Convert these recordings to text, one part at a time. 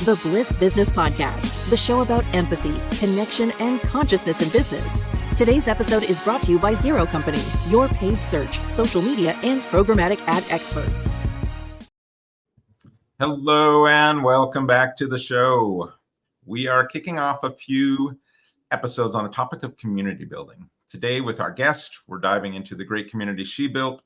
the Bliss Business Podcast, the show about empathy, connection, and consciousness in business. Today's episode is brought to you by Zero Company, your paid search, social media, and programmatic ad experts. Hello and welcome back to the show. We are kicking off a few episodes on the topic of community building. Today with our guest, we're diving into the great community she built.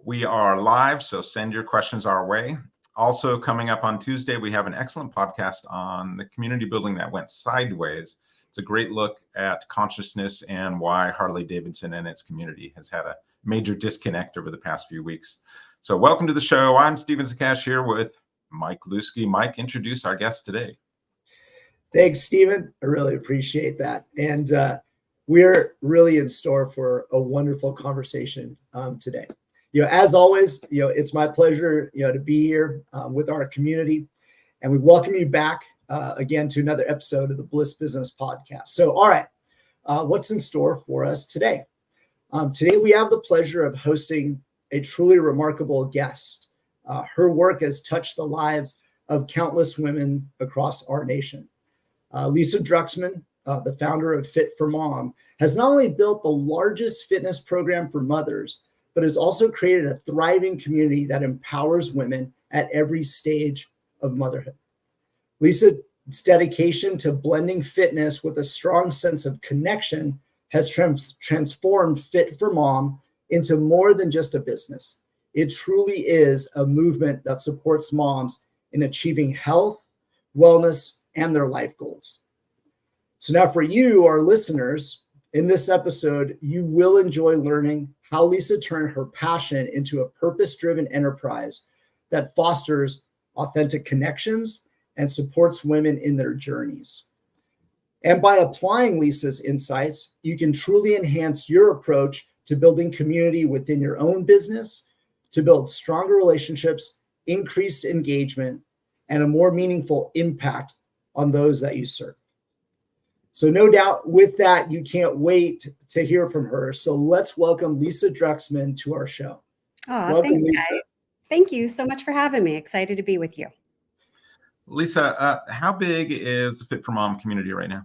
We are live, so send your questions our way. Also coming up on Tuesday, we have an excellent podcast on the community building that went sideways. It's a great look at consciousness and why Harley-Davidson and its community has had a major disconnect over the past few weeks. So welcome to the show. I'm Steven Zakash here with Mike Lusky. Mike, introduce our guest today. Thanks, Steven. I really appreciate that. And we're really in store for a wonderful conversation today. As always, it's my pleasure, to be here with our community, and we welcome you back again to another episode of the Bliss Business Podcast. So, all right, what's in store for us today? Today, we have the pleasure of hosting a truly remarkable guest. Her work has touched the lives of countless women across our nation. Lisa Druxman, the founder of Fit for Mom, has not only built the largest fitness program for mothers, but has also created a thriving community that empowers women at every stage of motherhood. Lisa's dedication to blending fitness with a strong sense of connection has transformed Fit for Mom into more than just a business. It truly is a movement that supports moms in achieving health, wellness, and their life goals. So now for you, our listeners, in this episode, you will enjoy learning how Lisa turned her passion into a purpose-driven enterprise that fosters authentic connections and supports women in their journeys. And by applying Lisa's insights, you can truly enhance your approach to building community within your own business, to build stronger relationships, increased engagement, and a more meaningful impact on those that you serve. So no doubt with that, you can't wait to hear from her. So let's welcome Lisa Druxman to our show. Oh, welcome, thanks, Lisa. guys. Thank you so much for having me. Excited to be with you. Lisa, how big is the Fit for Mom community right now?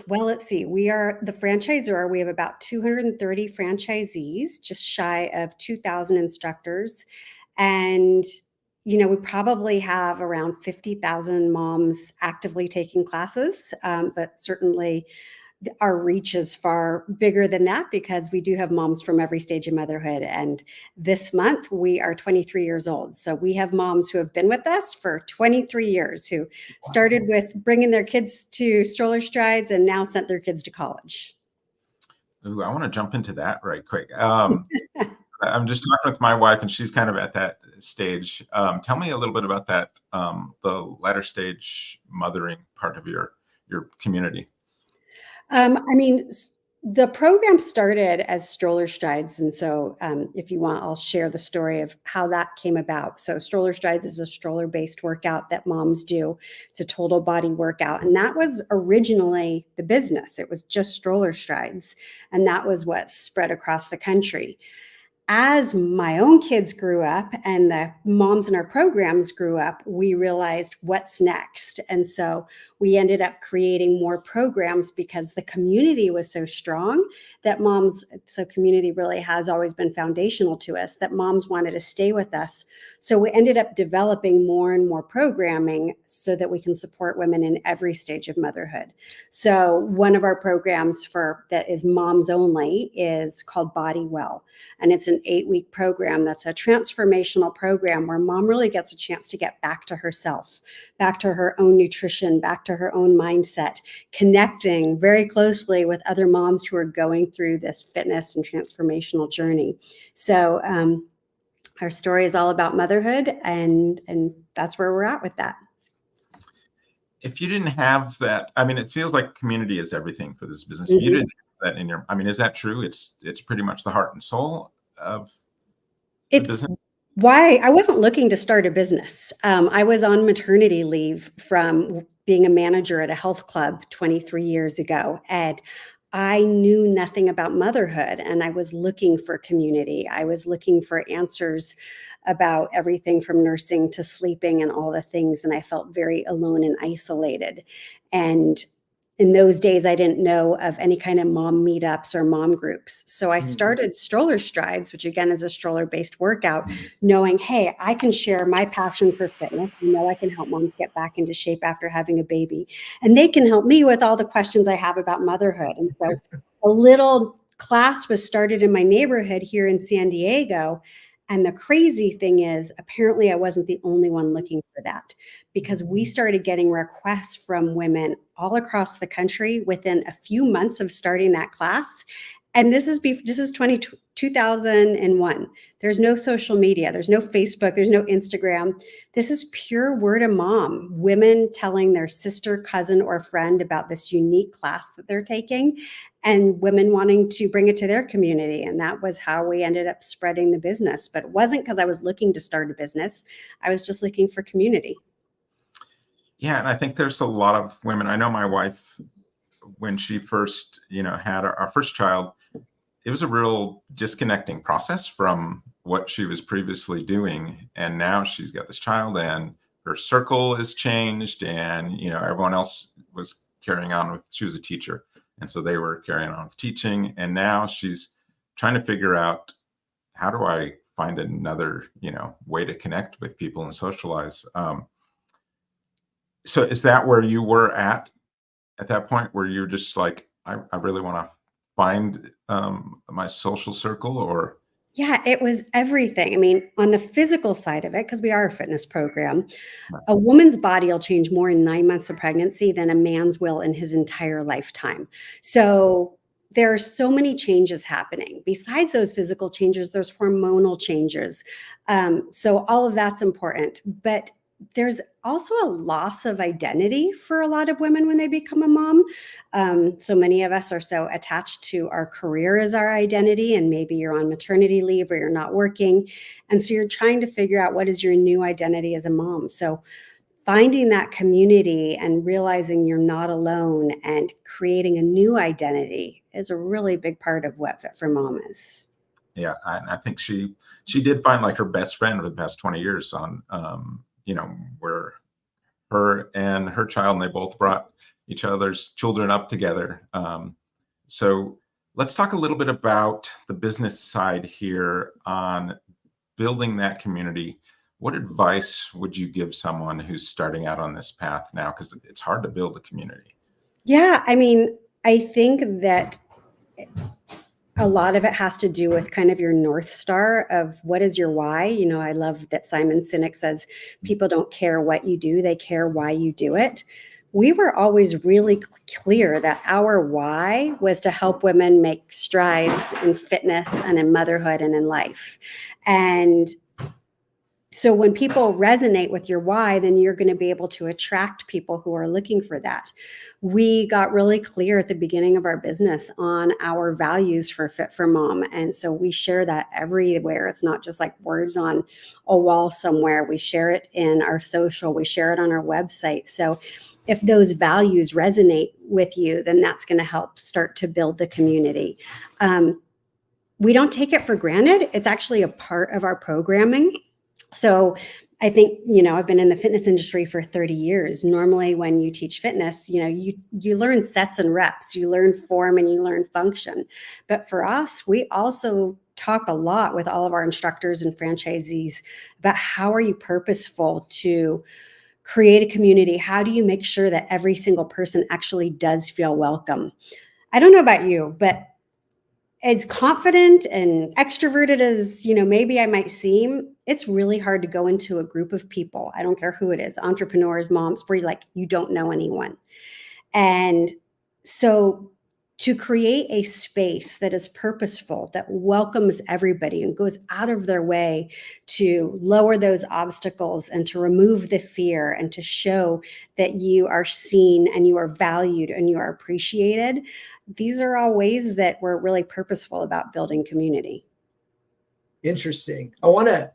Well, let's see. We are the franchisor. We have about 230 franchisees, just shy of 2,000 instructors. And we probably have around 50,000 moms actively taking classes, but certainly our reach is far bigger than that because we do have moms from every stage of motherhood. And this month we are 23 years old. So we have moms who have been with us for 23 years, who started with bringing their kids to stroller strides and now sent their kids to college. Ooh, I want to jump into that right quick. I'm just talking with my wife, and she's kind of at that stage. Tell me a little bit about that, the latter stage mothering part of your community. The program started as stroller strides. And so if you want, I'll share the story of how that came about. So stroller strides is a stroller-based workout that moms do. It's a total body workout. And that was originally the business. It was just stroller strides. And that was what spread across the country. As my own kids grew up and the moms in our programs grew up, we realized what's next. And so we ended up creating more programs because the community was so strong that so community really has always been foundational to us, that moms wanted to stay with us. So we ended up developing more and more programming so that we can support women in every stage of motherhood. So one of our programs that is moms only is called Body Well. And it's an 8-week program that's a transformational program where mom really gets a chance to get back to herself, back to her own nutrition, back to her own mindset, connecting very closely with other moms who are going through this fitness and transformational journey. So our story is all about motherhood, and that's where we're at with that. If you didn't have that, it feels like community is everything for this business. If you didn't have that in your, is that true? It's pretty much the heart and soul of the business. Why I wasn't looking to start a business. I was on maternity leave from being a manager at a health club 23 years ago. And I knew nothing about motherhood, and I was looking for community. I was looking for answers about everything from nursing to sleeping and all the things. And I felt very alone and isolated. And in those days, I didn't know of any kind of mom meetups or mom groups. So I started Stroller Strides, which again is a stroller-based workout, knowing, hey, I can share my passion for fitness. I know I can help moms get back into shape after having a baby. And they can help me with all the questions I have about motherhood. And so a little class was started in my neighborhood here in San Diego. And the crazy thing is, apparently I wasn't the only one looking for that, because we started getting requests from women all across the country within a few months of starting that class. And this is 2001. There's no social media. There's no Facebook. There's no Instagram. This is pure word of mom. Women telling their sister, cousin, or friend about this unique class that they're taking, and women wanting to bring it to their community. And that was how we ended up spreading the business. But it wasn't because I was looking to start a business. I was just looking for community. Yeah. And I think there's a lot of women. I know my wife, when she first, had our first child, it was a real disconnecting process from what she was previously doing. And now she's got this child and her circle is changed, and, everyone else was carrying on with, she was a teacher. And so they were carrying on with teaching. And now she's trying to figure out, how do I find another, way to connect with people and socialize? So is that where you were at that point, where you're just like, I really want to find my social circle? Or Yeah, it was everything. I mean, on the physical side of it, because we are a fitness program, a woman's body will change more in 9 months of pregnancy than a man's will in his entire lifetime. So there are so many changes happening. Besides those physical changes, there's hormonal changes. So all of that's important. But there's also a loss of identity for a lot of women when they become a mom. So many of us are so attached to our career as our identity, and maybe you're on maternity leave or you're not working. And so you're trying to figure out, what is your new identity as a mom? So finding that community and realizing you're not alone and creating a new identity is a really big part of what Fit for Mom is. Yeah, I think she did find like her best friend over the past 20 years on, where her and her child, and they both brought each other's children up together. So let's talk a little bit about the business side here on building that community. What advice would you give someone who's starting out on this path now? Because it's hard to build a community. Yeah, I mean, I think that a lot of it has to do with kind of your North Star of what is your why. I love that Simon Sinek says people don't care what you do, they care why you do it. We were always really clear that our why was to help women make strides in fitness and in motherhood and in life. And so when people resonate with your why, then you're going to be able to attract people who are looking for that. We got really clear at the beginning of our business on our values for Fit for Mom. And so we share that everywhere. It's not just like words on a wall somewhere. We share it in our social. We share it on our website. So if those values resonate with you, then that's going to help start to build the community. We don't take it for granted. It's actually a part of our programming. So I think, I've been in the fitness industry for 30 years. Normally when you teach fitness, you learn sets and reps, you learn form and you learn function. But for us, we also talk a lot with all of our instructors and franchisees about how are you purposeful to create a community? How do you make sure that every single person actually does feel welcome? I don't know about you, but as confident and extroverted as, maybe I might seem, it's really hard to go into a group of people. I don't care who it is, entrepreneurs, moms, where you don't know anyone. And so to create a space that is purposeful, that welcomes everybody and goes out of their way to lower those obstacles and to remove the fear and to show that you are seen and you are valued and you are appreciated. These are all ways that we're really purposeful about building community. Interesting. I want to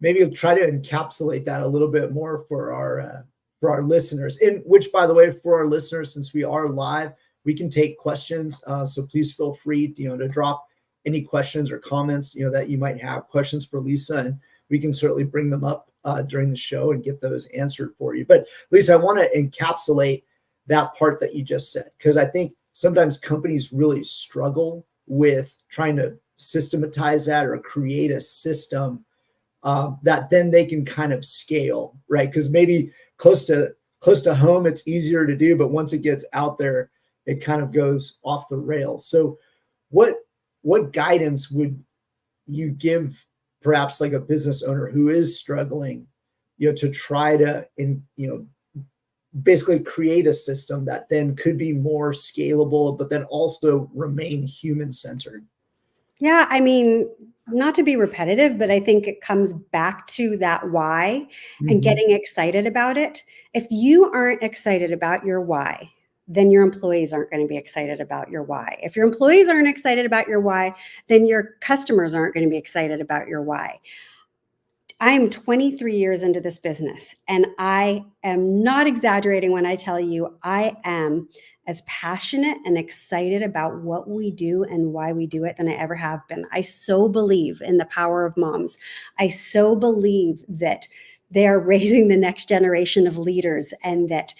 maybe try to encapsulate that a little bit more for our listeners. In which, by the way, for our listeners, since we are live, we can take questions. So please feel free, to drop any questions or comments, that you might have, questions for Lisa, and we can certainly bring them up during the show and get those answered for you. But Lisa, I want to encapsulate that part that you just said, because I think sometimes companies really struggle with trying to systematize that or create a system that then they can kind of scale, right? Because maybe close to home, it's easier to do, but once it gets out there, it kind of goes off the rails. So what guidance would you give perhaps like a business owner who is struggling, to try to, basically create a system that then could be more scalable, but then also remain human-centered? Yeah, I mean, not to be repetitive, but I think it comes back to that why and getting excited about it. If you aren't excited about your why, then your employees aren't going to be excited about your why. If your employees aren't excited about your why, then your customers aren't going to be excited about your why. I'm 23 years into this business, and I am not exaggerating when I tell you I am as passionate and excited about what we do and why we do it than I ever have been. I so believe in the power of moms. I so believe that they are raising the next generation of leaders, and that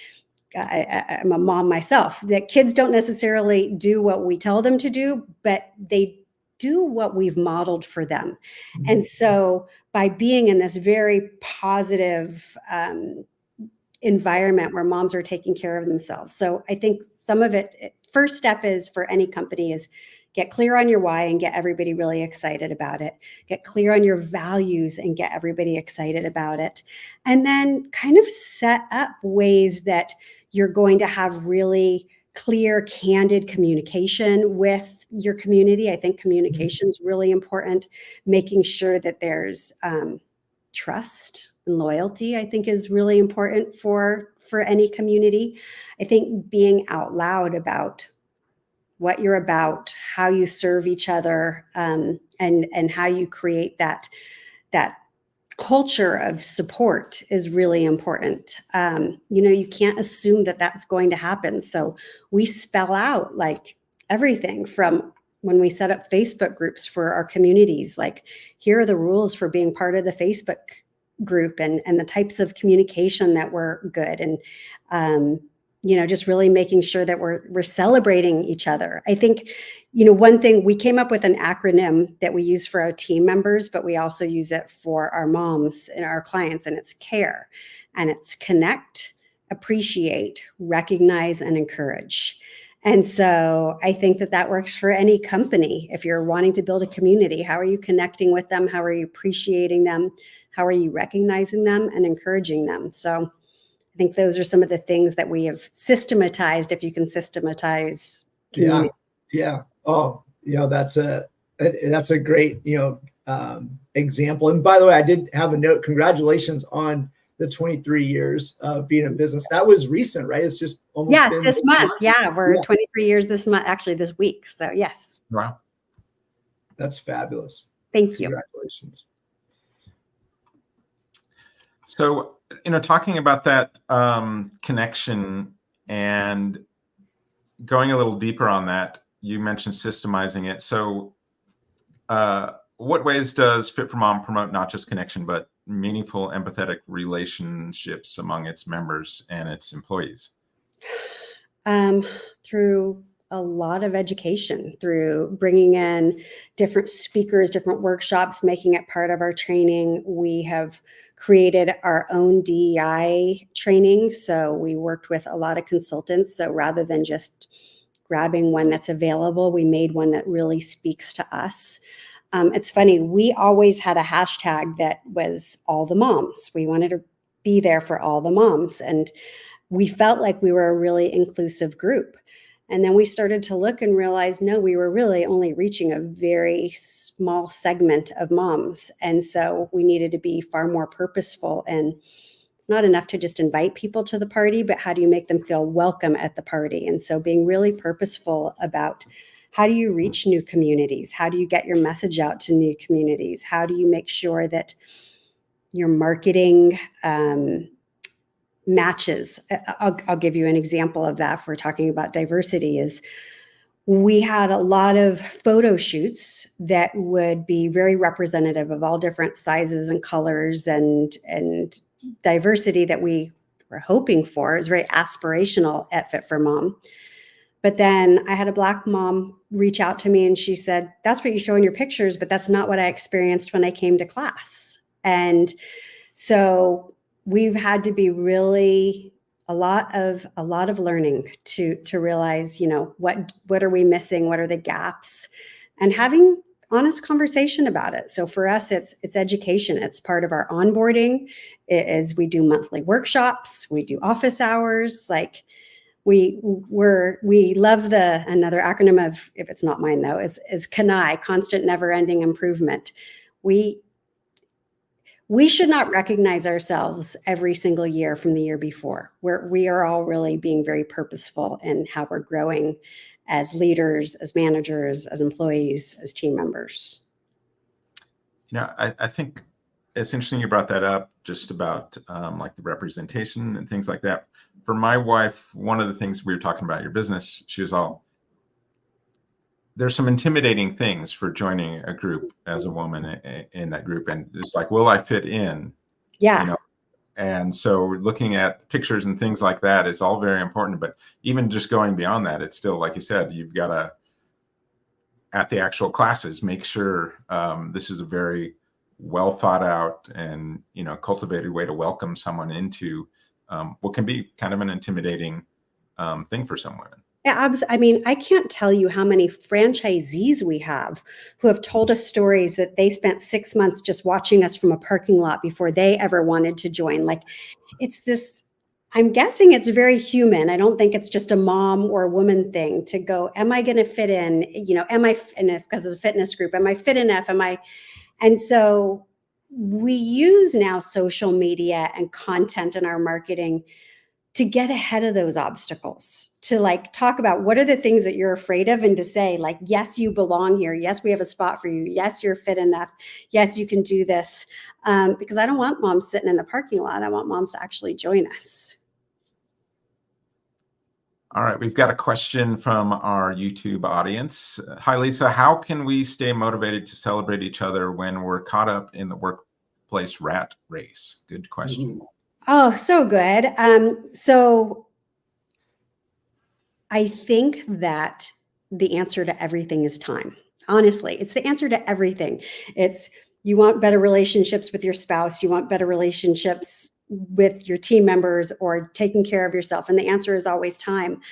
I'm a mom myself, that kids don't necessarily do what we tell them to do, but they do what we've modeled for them. And so by being in this very positive environment where moms are taking care of themselves. So I think some of it, first step is for any company is get clear on your why and get everybody really excited about it. Get clear on your values and get everybody excited about it. And then kind of set up ways that you're going to have really clear, candid communication with your community. I think communication is really important. Making sure that there's trust and loyalty, I think, is really important for any community. I think being out loud about what you're about, how you serve each other, and how you create that culture of support is really important. You can't assume that that's going to happen. So we spell out like everything from when we set up Facebook groups for our communities, like here are the rules for being part of the Facebook group and the types of communication that were good. And, just really making sure that we're celebrating each other. I think, one thing, we came up with an acronym that we use for our team members, but we also use it for our moms and our clients, and it's CARE. And it's connect, appreciate, recognize, and encourage. And so I think that works for any company. If you're wanting to build a community, how are you connecting with them? How are you appreciating them? How are you recognizing them and encouraging them? So I think those are some of the things that we have systematized, if you can systematize community. Yeah. Oh, that's a great, example. And by the way, I did have a note. Congratulations on the 23 years of being in business. That was recent, right? It's just almost been this month. Yeah, we're 23 years this month, actually this week. So yes. Wow. That's fabulous. Thank you. Congratulations. So, talking about that connection and going a little deeper on that, you mentioned systemizing it. So what ways does Fit for Mom promote not just connection, but meaningful, empathetic relationships among its members and its employees? Through a lot of education, through bringing in different speakers, different workshops, making it part of our training. We have created our own DEI training. So we worked with a lot of consultants. So rather than just grabbing one that's available, we made one that really speaks to us. It's funny, we always had a hashtag that was all the moms. We wanted to be there for all the moms. And we felt like we were a really inclusive group. And then we started to look and realize, no, we were really only reaching a very small segment of moms. And so we needed to be far more purposeful. And it's not enough to just invite people to the party, but how do you make them feel welcome at the party? And so being really purposeful about how do you reach new communities? How do you get your message out to new communities? How do you make sure that your marketing matches. I'll give you an example of that. If we're talking about diversity, is we had a lot of photo shoots that would be very representative of all different sizes and colors and diversity that we were hoping for. It was very aspirational at Fit for Mom. But then I had a Black mom reach out to me and she said, that's what you show in your pictures, but that's not what I experienced when I came to class. And so we've had to be really a lot of learning to realize, what are we missing? What are the gaps? And having honest conversation about it. So for us, it's education. It's part of our onboarding. We do monthly workshops. We do office hours. Like we love another acronym of, if it's not mine though, is CANI, constant never ending improvement. We should not recognize ourselves every single year from the year before. We are all really being very purposeful in how we're growing as leaders, as managers, as employees, as team members. I think it's interesting you brought that up, just about like the representation and things like that. For my wife, one of the things we were talking about your business, she was there's some intimidating things for joining a group as a woman in that group. And it's like, will I fit in? Yeah. And so looking at pictures and things like that is all very important. But even just going beyond that, it's still, like you said, you've got to, at the actual classes, make sure this is a very well thought out and, cultivated way to welcome someone into what can be kind of an intimidating thing for some women. Yeah, I mean, I can't tell you how many franchisees we have who have told us stories that they spent 6 months just watching us from a parking lot before they ever wanted to join. Like, it's this, I'm guessing it's very human. I don't think it's just a mom or a woman thing to go, am I going to fit in? Because it's a fitness group, am I fit enough? And so we use now social media and content in our marketing to get ahead of those obstacles, to talk about what are the things that you're afraid of, and to say yes, you belong here. Yes, we have a spot for you. Yes, you're fit enough. Yes, you can do this. Because I don't want moms sitting in the parking lot. I want moms to actually join us. All right, we've got a question from our YouTube audience. Hi, Lisa. How can we stay motivated to celebrate each other when we're caught up in the workplace rat race? Good question. Mm-hmm. Oh, so good. So I think that the answer to everything is time. Honestly, it's the answer to everything. You want better relationships with your spouse. You want better relationships with your team members, or taking care of yourself. And the answer is always time.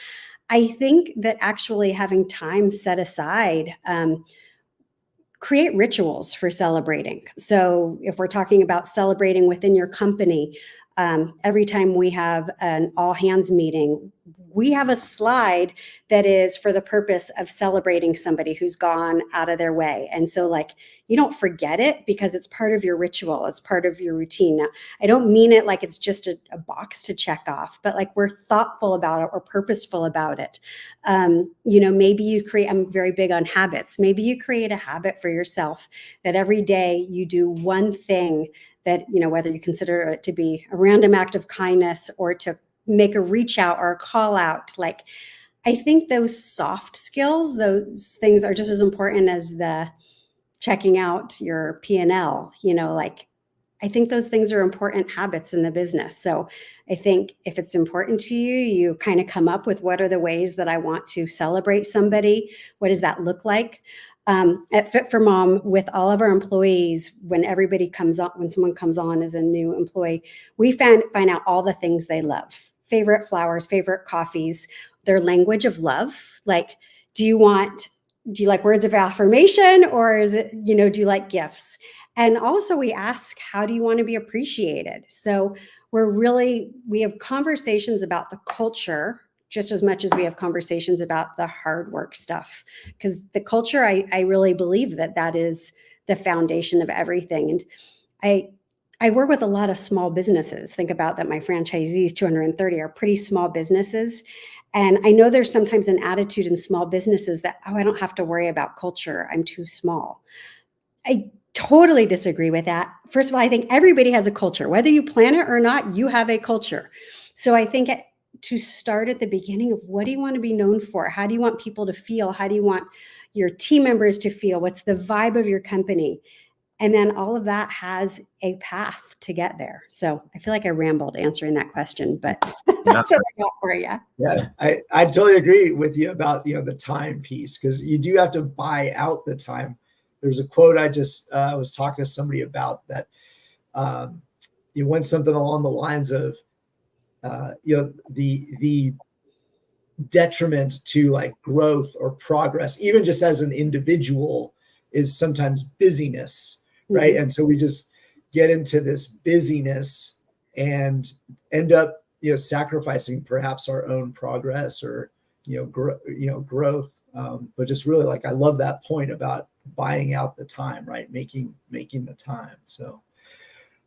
I think that actually having time set aside, create rituals for celebrating. So if we're talking about celebrating within your company, every time we have an all hands meeting, we have a slide that is for the purpose of celebrating somebody who's gone out of their way. And so you don't forget it, because it's part of your ritual. It's part of your routine. Now, I don't mean it like it's just a box to check off, but we're thoughtful about it or purposeful about it. Maybe you create, I'm very big on habits. Maybe you create a habit for yourself that every day you do one thing that, whether you consider it to be a random act of kindness or to make a reach out or a call out. I think those soft skills, those things are just as important as the checking out your P&L. I think those things are important habits in the business. So I think if it's important to you, you kind of come up with, what are the ways that I want to celebrate somebody? What does that look like? At Fit for Mom, with all of our employees, when someone comes on as a new employee, we find out all the things they love. Favorite flowers, favorite coffees, their language of love. Do you like words of affirmation, or is it, do you like gifts? And also we ask, how do you want to be appreciated? So we have conversations about the culture just as much as we have conversations about the hard work stuff, because the culture, I really believe that is the foundation of everything. And I work with a lot of small businesses. Think about that. My franchisees, 230, are pretty small businesses. And I know there's sometimes an attitude in small businesses that, I don't have to worry about culture. I'm too small. Totally disagree with that. First of all, I think everybody has a culture. Whether you plan it or not, you have a culture. So I think to start at the beginning of what do you want to be known for? How do you want people to feel? How do you want your team members to feel? What's the vibe of your company? And then all of that has a path to get there. So I feel like I rambled answering that question, but that's what I got for you. Yeah, I totally agree with you about, the time piece, because you do have to buy out the time. There's a quote I just was talking to somebody about that. You went something along the lines of, the detriment to like growth or progress, even just as an individual, is sometimes busyness, right? And so we just get into this busyness and end up, sacrificing perhaps our own progress or, growth. But just really, like, I love that point about buying out the time, right? Making the time. So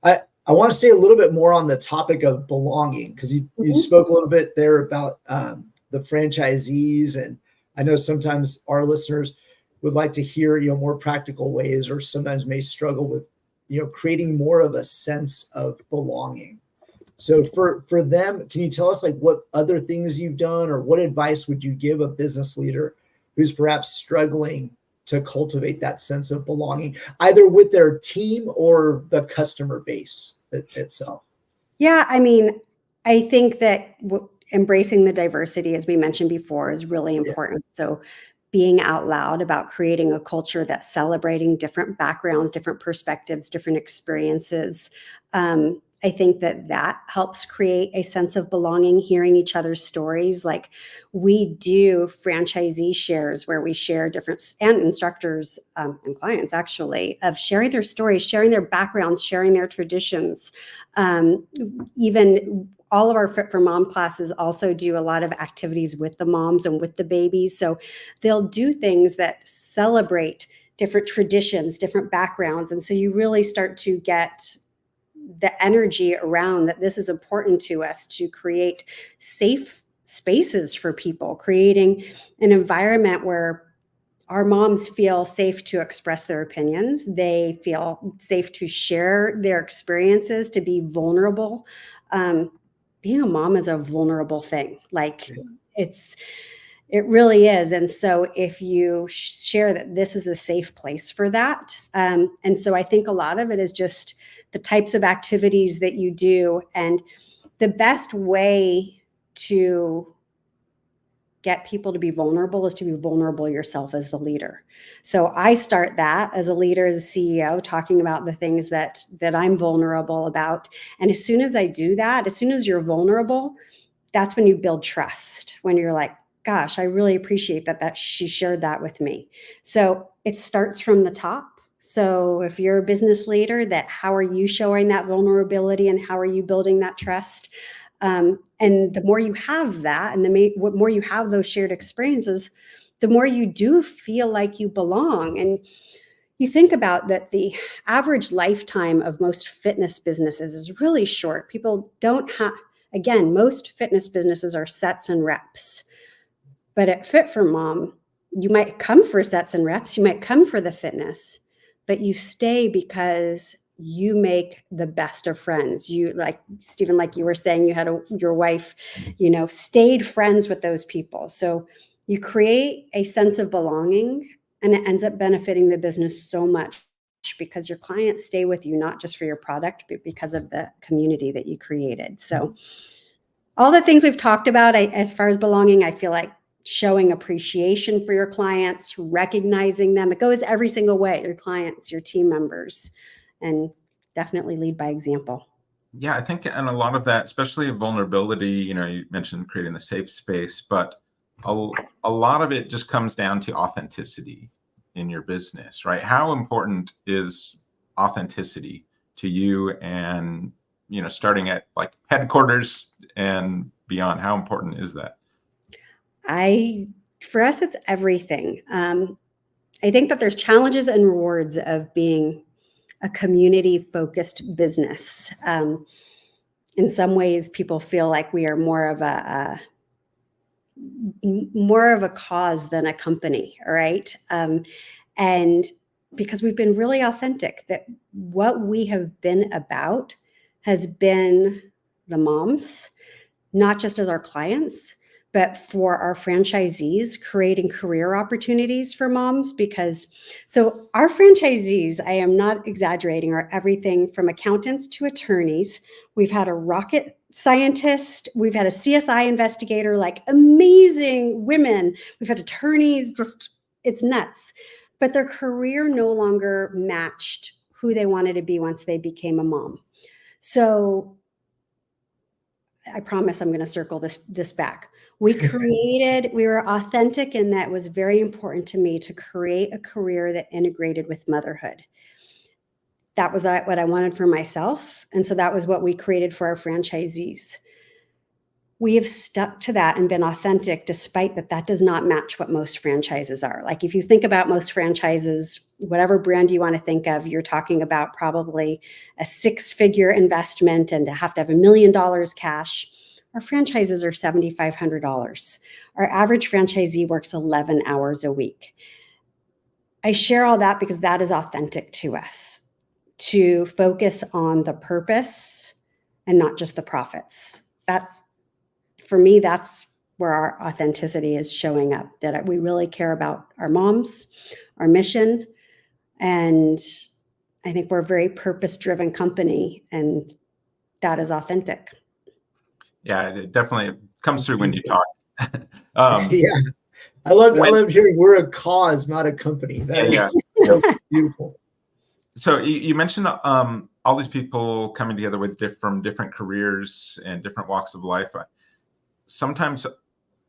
I want to say a little bit more on the topic of belonging, because you spoke a little bit there about the franchisees. And I know sometimes our listeners would like to hear, more practical ways, or sometimes may struggle with, creating more of a sense of belonging. So for them, can you tell us like what other things you've done, or what advice would you give a business leader who's perhaps struggling to cultivate that sense of belonging, either with their team or the customer base itself? Yeah, I mean, I think that embracing the diversity, as we mentioned before, is really important. Yeah. So being out loud about creating a culture that's celebrating different backgrounds, different perspectives, different experiences. I think that helps create a sense of belonging, hearing each other's stories. Like we do franchisee shares where we share different, and instructors and clients actually, of sharing their stories, sharing their backgrounds, sharing their traditions. Even all of our Fit for Mom classes also do a lot of activities with the moms and with the babies. So they'll do things that celebrate different traditions, different backgrounds. And so you really start to get the energy around that this is important to us, to create safe spaces for people, creating an environment where our moms feel safe to express their opinions. They feel safe to share their experiences, to be vulnerable. Being a mom is a vulnerable thing. Like it really is. And so if you share that this is a safe place for that. And so I think a lot of it is just the types of activities that you do. And the best way to get people to be vulnerable is to be vulnerable yourself as the leader. So I start that as a leader, as a CEO, talking about the things that I'm vulnerable about. And as soon as I do that, as soon as you're vulnerable, that's when you build trust, when you're like, gosh, I really appreciate that she shared that with me. So it starts from the top. So if you're a business leader, how are you showing that vulnerability and how are you building that trust? And the more you have that, and the more you have those shared experiences, the more you do feel like you belong. And you think about that the average lifetime of most fitness businesses is really short. People don't have, again, most fitness businesses are sets and reps. But at Fit for Mom, you might come for sets and reps, you might come for the fitness, but you stay because you make the best of friends. You, like Stephen, like you were saying, you had your wife, stayed friends with those people. So you create a sense of belonging, and it ends up benefiting the business so much because your clients stay with you, not just for your product, but because of the community that you created. So all the things we've talked about, as far as belonging, I feel like showing appreciation for your clients, recognizing them. It goes every single way, your clients, your team members, and definitely lead by example. Yeah, I think, and a lot of that, especially vulnerability, you mentioned creating a safe space, but a lot of it just comes down to authenticity in your business, right? How important is authenticity to you? And, starting at like headquarters and beyond, how important is that? For us, it's everything. I think that there's challenges and rewards of being a community-focused business. In some ways, people feel like we are more of a cause than a company, right? And because we've been really authentic, that what we have been about has been the moms, not just as our clients, but for our franchisees, creating career opportunities for moms. Because so our franchisees, I am not exaggerating, are everything from accountants to attorneys. We've had a rocket scientist, we've had a CSI investigator, like amazing women. We've had attorneys, just it's nuts. But their career no longer matched who they wanted to be once they became a mom. So I promise I'm going to circle this back. We were authentic, and that was very important to me, to create a career that integrated with motherhood. That was what I wanted for myself. And so that was what we created for our franchisees. We have stuck to that and been authentic, despite that does not match what most franchises are. Like if you think about most franchises, whatever brand you want to think of, you're talking about probably a 6-figure investment and to have $1 million cash. Our franchises are $7,500. Our average franchisee works 11 hours a week. I share all that because that is authentic to us, to focus on the purpose and not just the profits. For me, that's where our authenticity is showing up, that we really care about our moms, our mission. And I think we're a very purpose-driven company, and that is authentic. Yeah, it definitely comes through when you talk. Yeah, I love hearing we're a cause, not a company. That is so beautiful. So you mentioned all these people coming together with different careers and different walks of life. Sometimes,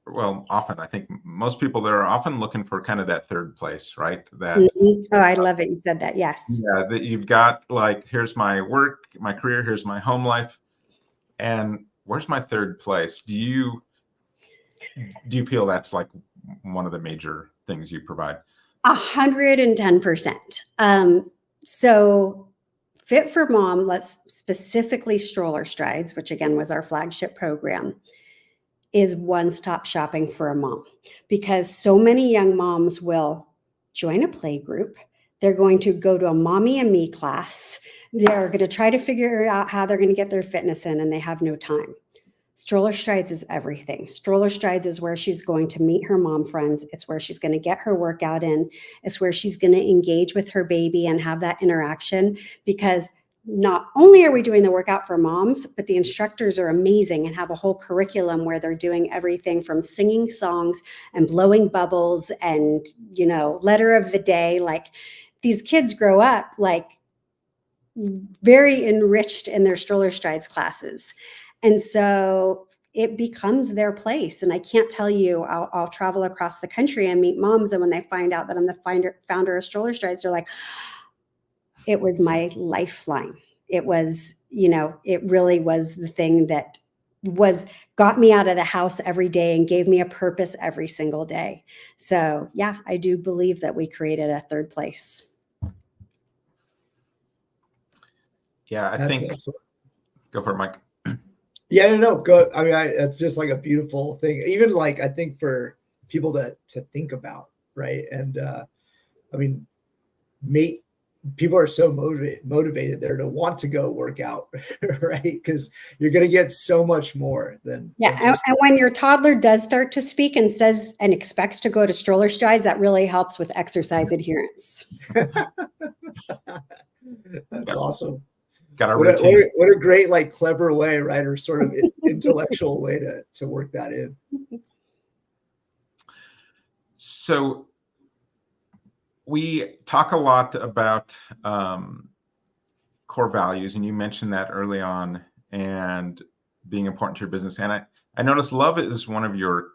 often, I think most people, they're often looking for kind of that third place, right? That Oh, I love it. You said that. Yes. Yeah, that you've got, like, here's my work, my career, here's my home life, and where's my third place? Do you feel that's like one of the major things you provide? 110%. So Fit for Mom, let's specifically Stroller Strides, which again was our flagship program, is one-stop shopping for a mom, because so many young moms will join a play group. They're going to go to a mommy and me class. They're going to try to figure out how they're going to get their fitness in, and they have no time. Stroller Strides is everything. Stroller Strides is where she's going to meet her mom friends. It's where she's going to get her workout in. It's where she's going to engage with her baby and have that interaction, because not only are we doing the workout for moms, but the instructors are amazing and have a whole curriculum where they're doing everything from singing songs and blowing bubbles and, letter of the day. Like, these kids grow up like very enriched in their Stroller Strides classes. And so it becomes their place. And I can't tell you, I'll travel across the country and meet moms, and when they find out that I'm the founder of Stroller Strides, they're like, it was my lifeline. It was, it really was the thing that got me out of the house every day and gave me a purpose every single day. So yeah, I do believe that we created a third place. Yeah, I think. Excellent. Go for it, Mike. Yeah, no, go. I mean, it's just like a beautiful thing. Even like, I think for people to think about, right? And people are so motivated there to want to go work out, right? Because you're going to get so much more than. Yeah. And when your toddler does start to speak and says and expects to go to Stroller Strides, that really helps with exercise adherence. That's awesome. Got a routine. What a great, like, clever way, right? Or sort of intellectual way to work that in. So we talk a lot about core values, and you mentioned that early on, and being important to your business. And I noticed love is one of your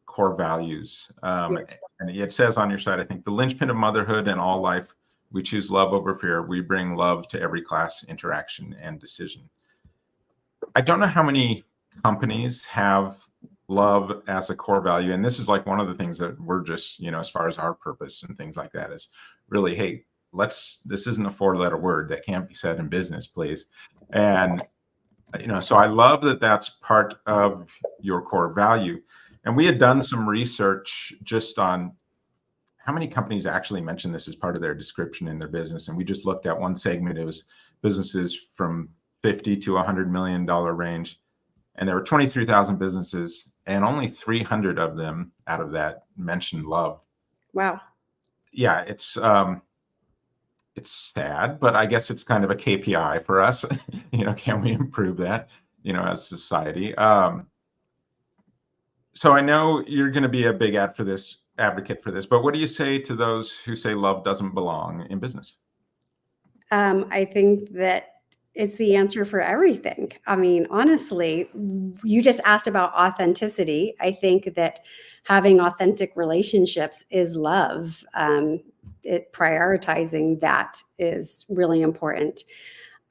core values. And it says on your site, I think, the linchpin of motherhood and all life, we choose love over fear. We bring love to every class, interaction, and decision. I don't know how many companies have love as a core value. And this is like one of the things that we're just, as far as our purpose and things like that, is really, hey, this isn't a 4-letter word that can't be said in business, please. And, so I love that that's part of your core value. And we had done some research just on how many companies actually mention this as part of their description in their business? And we just looked at one segment. It was businesses from 50 to $100 million range. And there were 23,000 businesses, and only 300 of them out of that mentioned love. Wow. Yeah, it's sad, but I guess it's kind of a KPI for us. Can we improve that, as society? So I know you're going to be a big advocate for this, but what do you say to those who say love doesn't belong in business? I think that it's the answer for everything. I mean, honestly, you just asked about authenticity. I think that having authentic relationships is love. Prioritizing that is really important.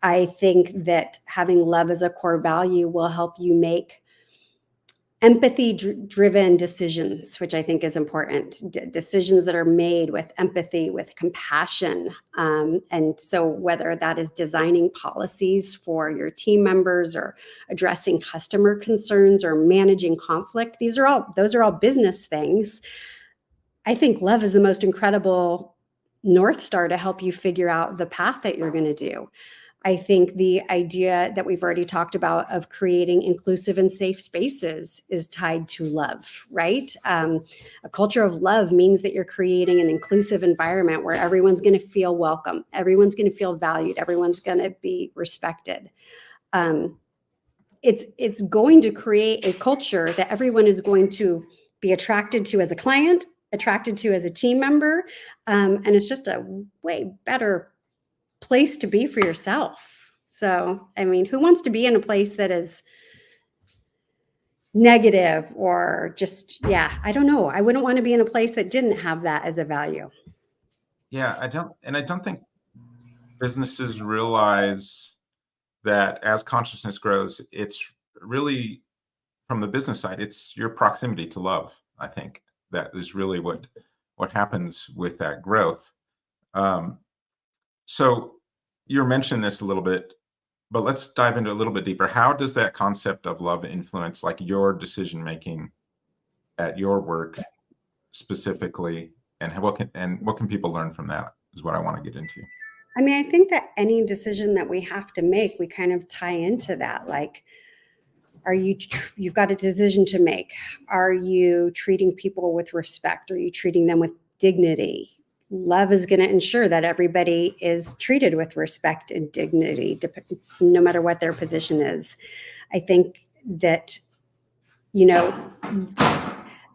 I think that having love as a core value will help you make empathy-driven decisions, which I think is important. Decisions that are made with empathy, with compassion. And so whether that is designing policies for your team members or addressing customer concerns or managing conflict, those are all business things. I think love is the most incredible North Star to help you figure out the path that you're going to do. I think the idea that we've already talked about of creating inclusive and safe spaces is tied to love, right? A culture of love means that you're creating an inclusive environment where everyone's going to feel welcome, everyone's going to feel valued, everyone's going to be respected. It's going to create a culture that everyone is going to be attracted to as a client, attracted to as a team member, and it's just a way better place to be for yourself. So, I mean, who wants to be in a place that is negative or just, I don't know. I wouldn't want to be in a place that didn't have that as a value. Yeah, I don't think businesses realize that as consciousness grows, it's really, from the business side, it's your proximity to love. I think that is really what happens with that growth. So you mentioned this a little bit, but let's dive into a little bit deeper. How does that concept of love influence like your decision making at your work specifically, and what can people learn from that is what I want to get into. I mean, I think that any decision that we have to make, we kind of tie into that. Like, you've got a decision to make. Are you treating people with respect? Are you treating them with dignity? Love is going to ensure that everybody is treated with respect and dignity, no matter what their position is. I think that,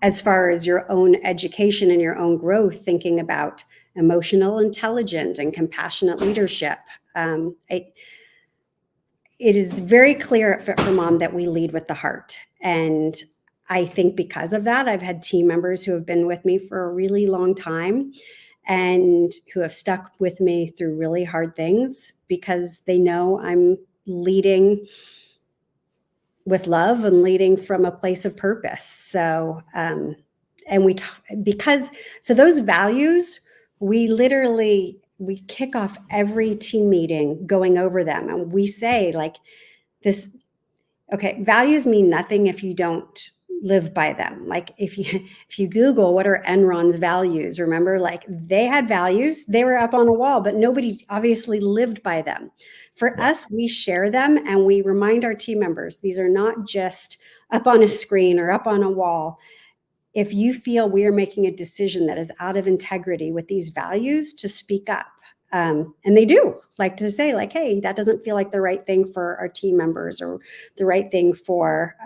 as far as your own education and your own growth, thinking about emotional intelligence and compassionate leadership, it is very clear at Fit for Mom that we lead with the heart. And I think because of that, I've had team members who have been with me for a really long time and who have stuck with me through really hard things because they know I'm leading with love and leading from a place of purpose. So, so those values, we kick off every team meeting going over them. And we say like this, okay, values mean nothing if you don't live by them. Like if you Google what are Enron's values, remember, like they had values, they were up on a wall, but nobody obviously lived by them. For us, we share them and we remind our team members, these are not just up on a screen or up on a wall. If you feel we are making a decision that is out of integrity with these values, to speak up. And they do like to say like, hey, that doesn't feel like the right thing for our team members or the right thing for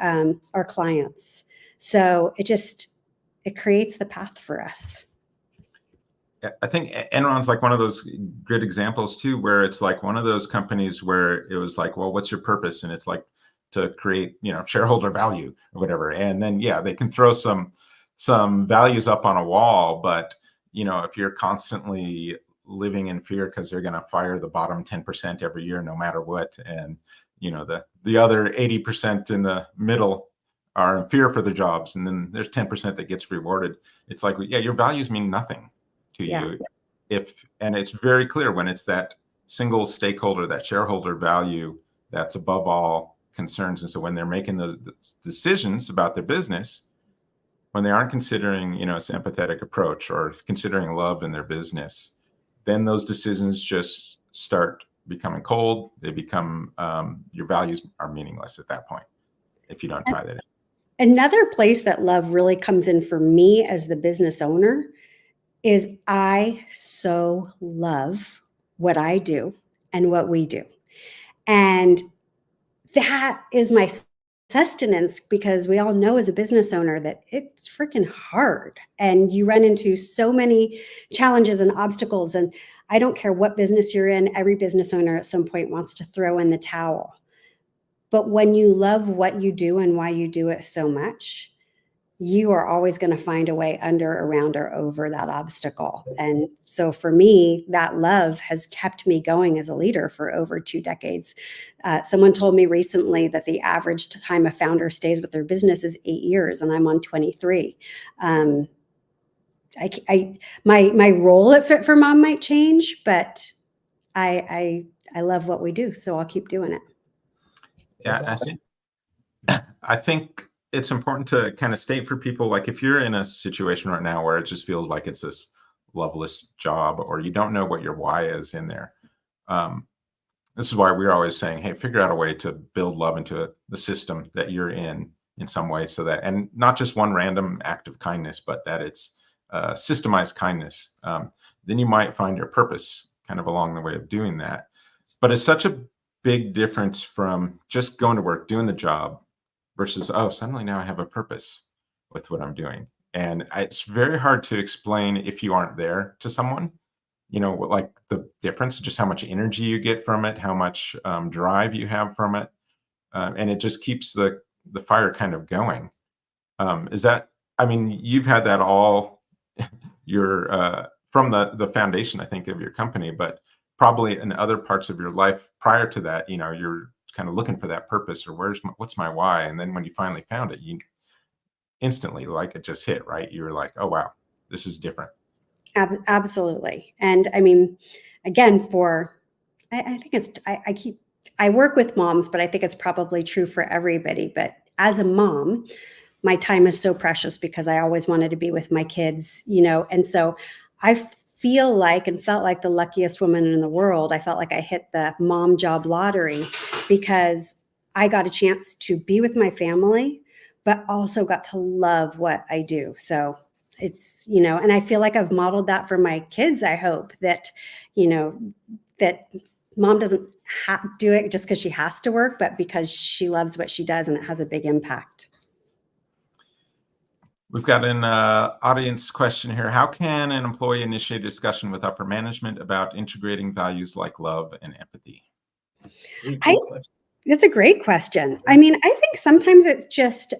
our clients. So it creates the path for us. I think Enron's like one of those good examples too, where it's like one of those companies where it was like, well, what's your purpose? And it's like to create, shareholder value or whatever. And then, they can throw some values up on a wall, but if you're constantly living in fear because they're going to fire the bottom 10% every year, no matter what. And, the other 80% in the middle are in fear for the jobs. And then there's 10% that gets rewarded. It's like, your values mean nothing to you. And it's very clear when it's that single stakeholder, that shareholder value, that's above all concerns. And so when they're making those decisions about their business, when they aren't considering, this empathetic approach or considering love in their business, then those decisions just start becoming cold. They become, your values are meaningless at that point if you don't tie that in. Another place that love really comes in for me as the business owner is I so love what I do and what we do. And that is my sustenance, because we all know as a business owner that it's freaking hard and you run into so many challenges and obstacles. And I don't care what business you're in, every business owner at some point wants to throw in the towel. But when you love what you do and why you do it so much, you are always going to find a way under, around, or over that obstacle. And so for me, that love has kept me going as a leader for over 2 decades. Someone told me recently that the average time a founder stays with their business is 8 years, and I'm on 23. My role at Fit for Mom might change, but I love what we do, so I'll keep doing it. Yeah, Awesome. I think it's important to kind of state for people, like if you're in a situation right now where it just feels like it's this loveless job, or you don't know what your why is in there. This is why we're always saying, hey, figure out a way to build love into the system that you're in some way, so that, and not just one random act of kindness, but that it's systemized kindness. Then you might find your purpose kind of along the way of doing that. But it's such a big difference from just going to work, doing the job, versus, oh, suddenly now I have a purpose with what I'm doing. And it's very hard to explain if you aren't there to someone, like the difference, just how much energy you get from it, how much drive you have from it. And it just keeps the fire kind of going. You've had that all from the foundation, I think, of your company, but probably in other parts of your life prior to that, you're kind of looking for that purpose, or what's my why? And then when you finally found it, you instantly, like, it just hit, right? You were like, oh, wow, this is different. Absolutely. And I mean, again, I think I work with moms, but I think it's probably true for everybody. But as a mom, my time is so precious because I always wanted to be with my kids, and so I feel like and felt like the luckiest woman in the world. I felt like I hit the mom job lottery because I got a chance to be with my family, but also got to love what I do. So it's, and I feel like I've modeled that for my kids. I hope that, that mom doesn't do it just because she has to work, but because she loves what she does and it has a big impact. We've got an audience question here. How can an employee initiate a discussion with upper management about integrating values like love and empathy? That's a great question. I mean, I think sometimes it's just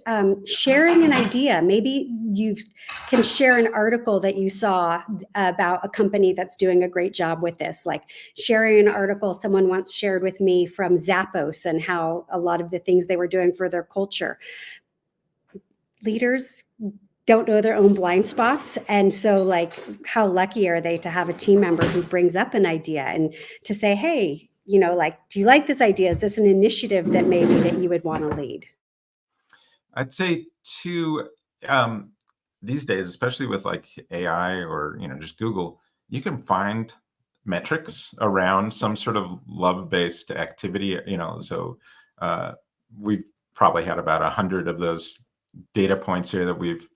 sharing an idea. Maybe you can share an article that you saw about a company that's doing a great job with this, like sharing an article someone once shared with me from Zappos and how a lot of the things they were doing for their culture. Leaders don't know their own blind spots. And so, like, how lucky are they to have a team member who brings up an idea and to say, hey, do you like this idea? Is this an initiative that maybe that you would want to lead? I'd say too, these days, especially with like AI or, just Google, you can find metrics around some sort of love-based activity, so we've probably had about 100 of those data points here that we've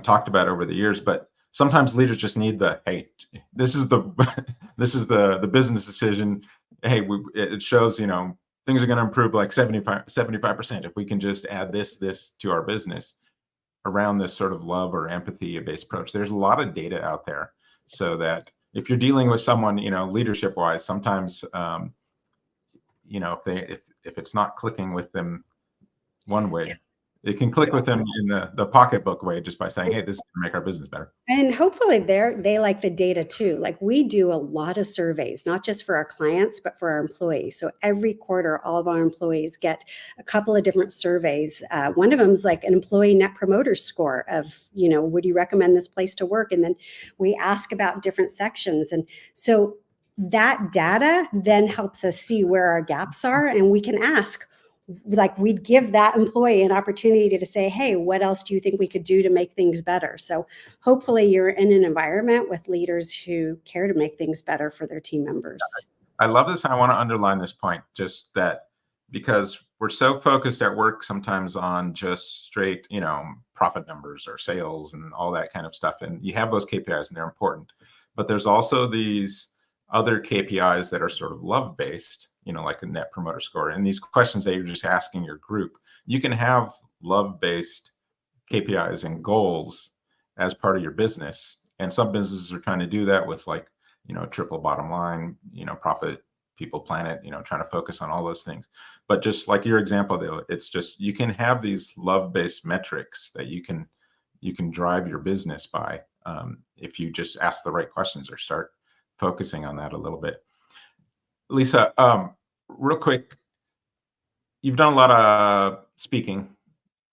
talked about over the years, but sometimes leaders just need hey, this is the business decision. Hey, it shows, things are going to improve like 75% if we can just add this to our business around this sort of love or empathy based approach. There's a lot of data out there, so that if you're dealing with someone, leadership wise, sometimes, if it's not clicking with them one way, it can click with them in the pocketbook way, just by saying, hey, this is going to make our business better. And hopefully they like the data too. Like, we do a lot of surveys, not just for our clients, but for our employees. So every quarter, all of our employees get a couple of different surveys. One of them is like an employee net promoter score of, would you recommend this place to work? And then we ask about different sections. And so that data then helps us see where our gaps are. And we can ask, like we'd give that employee an opportunity to say, hey, what else do you think we could do to make things better? So hopefully you're in an environment with leaders who care to make things better for their team members. I love this. I want to underline this point, just that because we're so focused at work sometimes on just straight, profit numbers or sales and all that kind of stuff. And you have those KPIs and they're important, but there's also these other KPIs that are sort of love-based, like a net promoter score. And these questions that you're just asking your group, you can have love-based KPIs and goals as part of your business. And some businesses are trying to do that with triple bottom line, profit, people, planet, trying to focus on all those things. But just like your example, though, it's just, you can have these love-based metrics that you can drive your business by if you just ask the right questions or start focusing on that a little bit. Lisa, real quick, you've done a lot of speaking.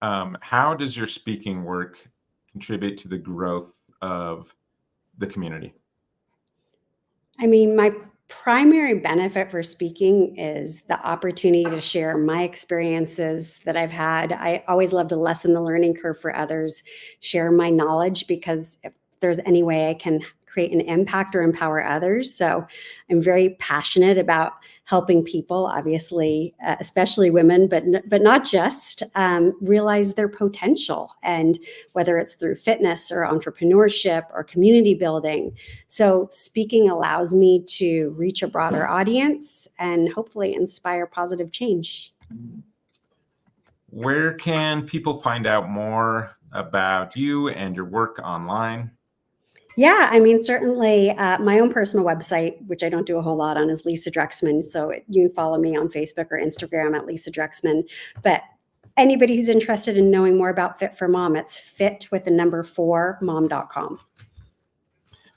How does your speaking work contribute to the growth of the community? I mean, my primary benefit for speaking is the opportunity to share my experiences that I've had. I always love to lessen the learning curve for others, share my knowledge, because if there's any way I can create an impact or empower others. So I'm very passionate about helping people, obviously, especially women, but not just, realize their potential, and whether it's through fitness or entrepreneurship or community building. So speaking allows me to reach a broader audience and hopefully inspire positive change. Where can people find out more about you and your work online? Yeah, I mean, certainly my own personal website, which I don't do a whole lot on, is Lisa Druxman. So you can follow me on Facebook or Instagram at Lisa Druxman. But anybody who's interested in knowing more about Fit for Mom, it's fit4mom.com.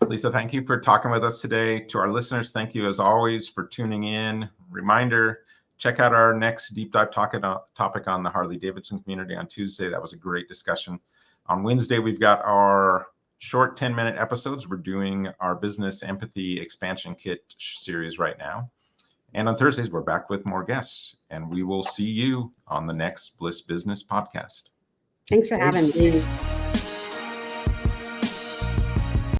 Lisa, thank you for talking with us today. To our listeners, thank you as always for tuning in. Reminder, check out our next deep dive topic on the Harley-Davidson community on Tuesday. That was a great discussion. On Wednesday, we've got our short 10-minute episodes. We're doing our business empathy expansion kit series right now. And on Thursdays, we're back with more guests, and we will see you on the next Bliss Business Podcast. Thanks for having me.